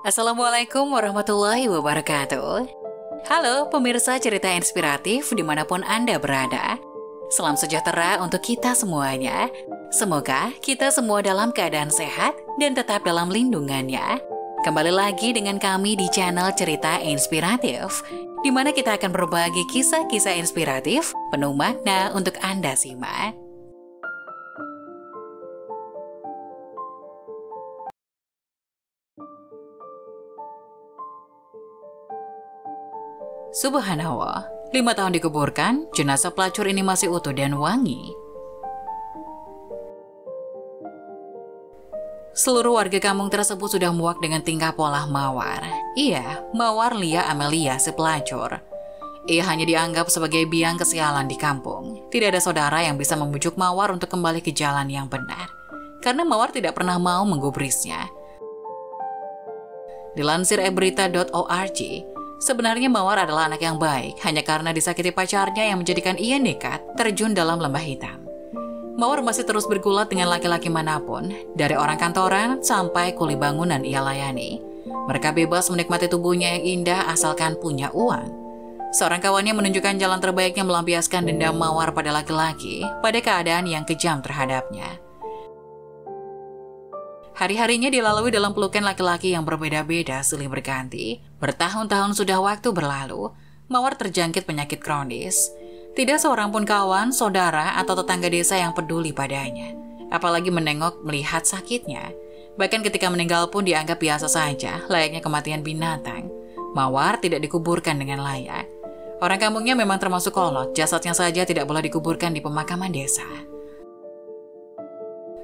Assalamualaikum warahmatullahi wabarakatuh. Halo pemirsa cerita inspiratif dimanapun Anda berada. Salam sejahtera untuk kita semuanya. Semoga kita semua dalam keadaan sehat dan tetap dalam lindungannya. Kembali lagi dengan kami di channel Cerita Inspiratif, di mana kita akan berbagi kisah-kisah inspiratif penuh makna untuk Anda simak. Subhanallah, 5 tahun dikuburkan, jenazah pelacur ini masih utuh dan wangi. Seluruh warga kampung tersebut sudah muak dengan tingkah pola Mawar. Iya, Mawar Lia Amelia si pelacur. Ia hanya dianggap sebagai biang kesialan di kampung. Tidak ada saudara yang bisa membujuk Mawar untuk kembali ke jalan yang benar. Karena Mawar tidak pernah mau menggubrisnya. Dilansir eberita.org, sebenarnya Mawar adalah anak yang baik, hanya karena disakiti pacarnya yang menjadikan ia nekat terjun dalam lembah hitam. Mawar masih terus bergulat dengan laki-laki manapun, dari orang kantoran sampai kuli bangunan ia layani. Mereka bebas menikmati tubuhnya yang indah asalkan punya uang. Seorang kawannya menunjukkan jalan terbaiknya melampiaskan dendam Mawar pada laki-laki pada keadaan yang kejam terhadapnya. Hari-harinya dilalui dalam pelukan laki-laki yang berbeda-beda silih berganti. Bertahun-tahun sudah waktu berlalu, Mawar terjangkit penyakit kronis. Tidak seorang pun kawan, saudara, atau tetangga desa yang peduli padanya. Apalagi menengok melihat sakitnya. Bahkan ketika meninggal pun dianggap biasa saja, layaknya kematian binatang. Mawar tidak dikuburkan dengan layak. Orang kampungnya memang termasuk kolot, jasadnya saja tidak boleh dikuburkan di pemakaman desa.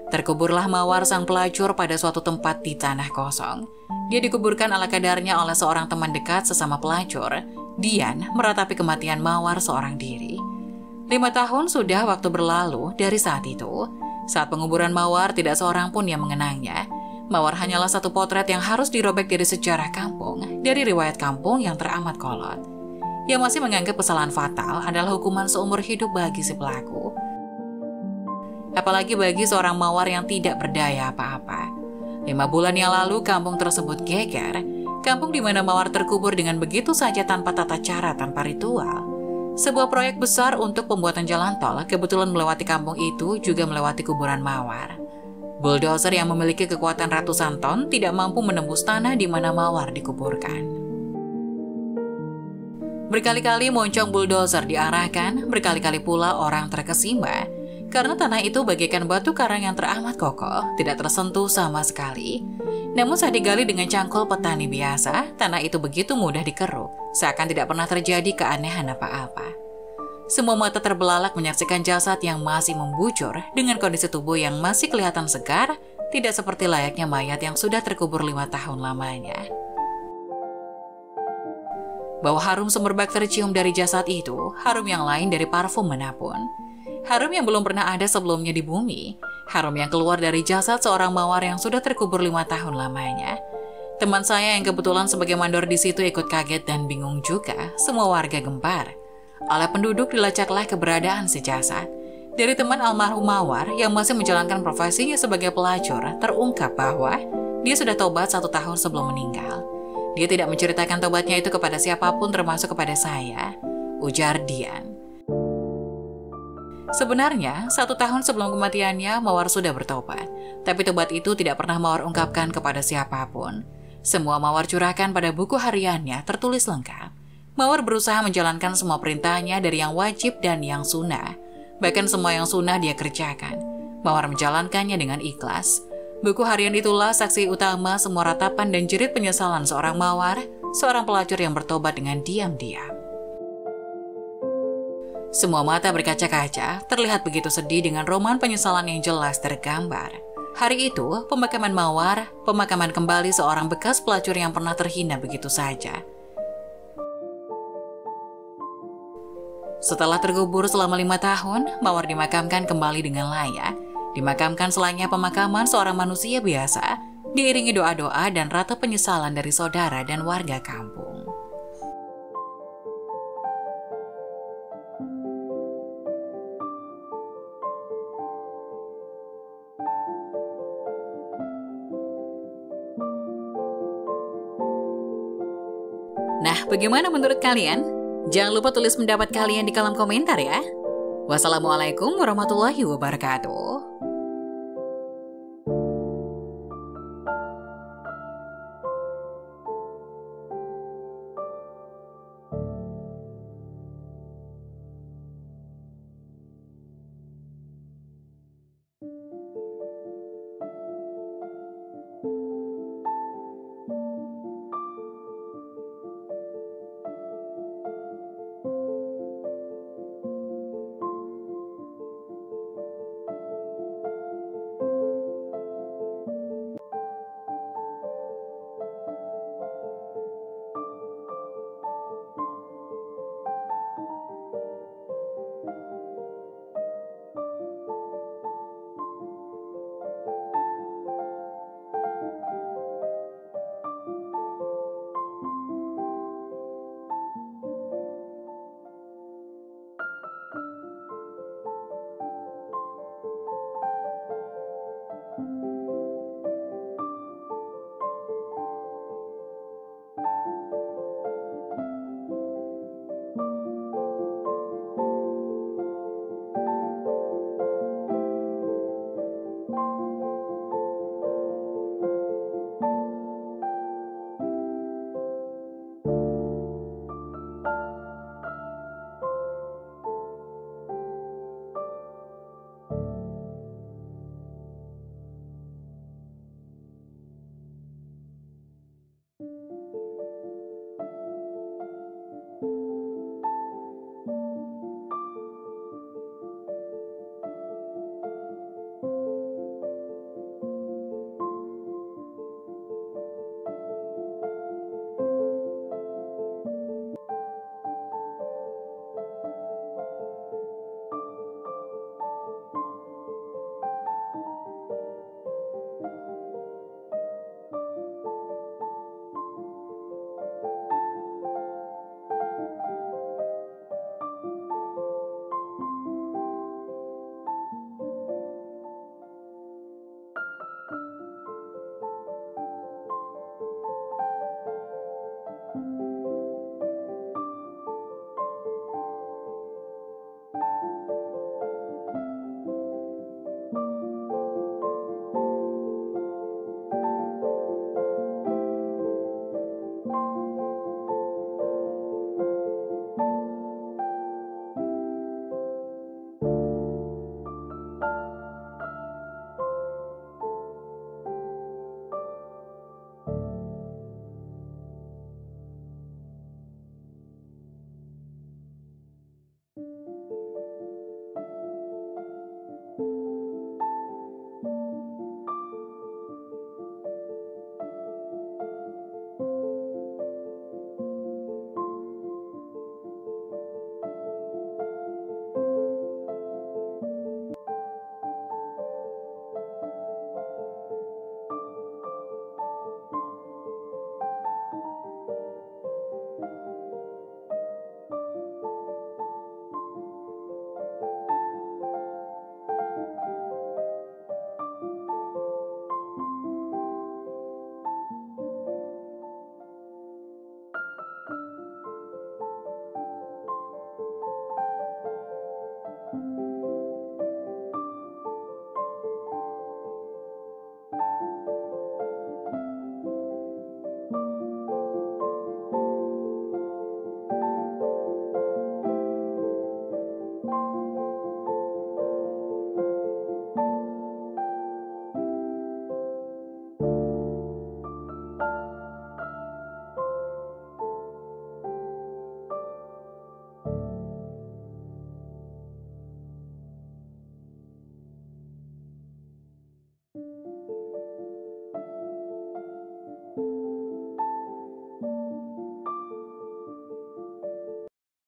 Terkuburlah Mawar sang pelacur pada suatu tempat di tanah kosong. Dia dikuburkan ala kadarnya oleh seorang teman dekat sesama pelacur. Dian meratapi kematian Mawar seorang diri. 5 tahun sudah waktu berlalu dari saat itu. Saat penguburan Mawar tidak seorang pun yang mengenangnya. Mawar hanyalah satu potret yang harus dirobek dari sejarah kampung, dari riwayat kampung yang teramat kolot. Yang masih menganggap kesalahan fatal adalah hukuman seumur hidup bagi si pelaku. Apalagi bagi seorang Mawar yang tidak berdaya apa-apa. 5 bulan yang lalu kampung tersebut geger. Kampung di mana Mawar terkubur dengan begitu saja tanpa tata cara, tanpa ritual. Sebuah proyek besar untuk pembuatan jalan tol kebetulan melewati kampung itu juga melewati kuburan Mawar. Bulldozer yang memiliki kekuatan ratusan ton tidak mampu menembus tanah di mana Mawar dikuburkan. Berkali-kali moncong bulldozer diarahkan, berkali-kali pula orang terkesima. Karena tanah itu bagaikan batu karang yang teramat kokoh, tidak tersentuh sama sekali. Namun saat digali dengan cangkul petani biasa, tanah itu begitu mudah dikeruk, seakan tidak pernah terjadi keanehan apa-apa. Semua mata terbelalak menyaksikan jasad yang masih membujur dengan kondisi tubuh yang masih kelihatan segar, tidak seperti layaknya mayat yang sudah terkubur 5 tahun lamanya. Bau harum semerbak tercium dari jasad itu, harum yang lain dari parfum manapun. Harum yang belum pernah ada sebelumnya di bumi. Harum yang keluar dari jasad seorang Mawar yang sudah terkubur 5 tahun lamanya. Teman saya yang kebetulan sebagai mandor di situ ikut kaget dan bingung juga. Semua warga gempar. Oleh penduduk dilacaklah keberadaan si jasad. Dari teman almarhum Mawar yang masih menjalankan profesinya sebagai pelacur, terungkap bahwa dia sudah tobat 1 tahun sebelum meninggal. Dia tidak menceritakan tobatnya itu kepada siapapun termasuk kepada saya, ujar Dian. Sebenarnya, 1 tahun sebelum kematiannya, Mawar sudah bertobat. Tapi tobat itu tidak pernah Mawar ungkapkan kepada siapapun. Semua Mawar curahkan pada buku hariannya tertulis lengkap. Mawar berusaha menjalankan semua perintahnya dari yang wajib dan yang sunnah. Bahkan semua yang sunnah dia kerjakan. Mawar menjalankannya dengan ikhlas. Buku harian itulah saksi utama semua ratapan dan jerit penyesalan seorang Mawar, seorang pelacur yang bertobat dengan diam-diam. Semua mata berkaca-kaca, terlihat begitu sedih dengan roman penyesalan yang jelas tergambar. Hari itu, pemakaman Mawar, pemakaman kembali seorang bekas pelacur yang pernah terhina begitu saja. Setelah terkubur selama 5 tahun, Mawar dimakamkan kembali dengan layak. Dimakamkan selayaknya pemakaman seorang manusia biasa, diiringi doa-doa dan rata penyesalan dari saudara dan warga kampung. Nah, bagaimana menurut kalian? Jangan lupa tulis pendapat kalian di kolom komentar ya. Wassalamualaikum warahmatullahi wabarakatuh.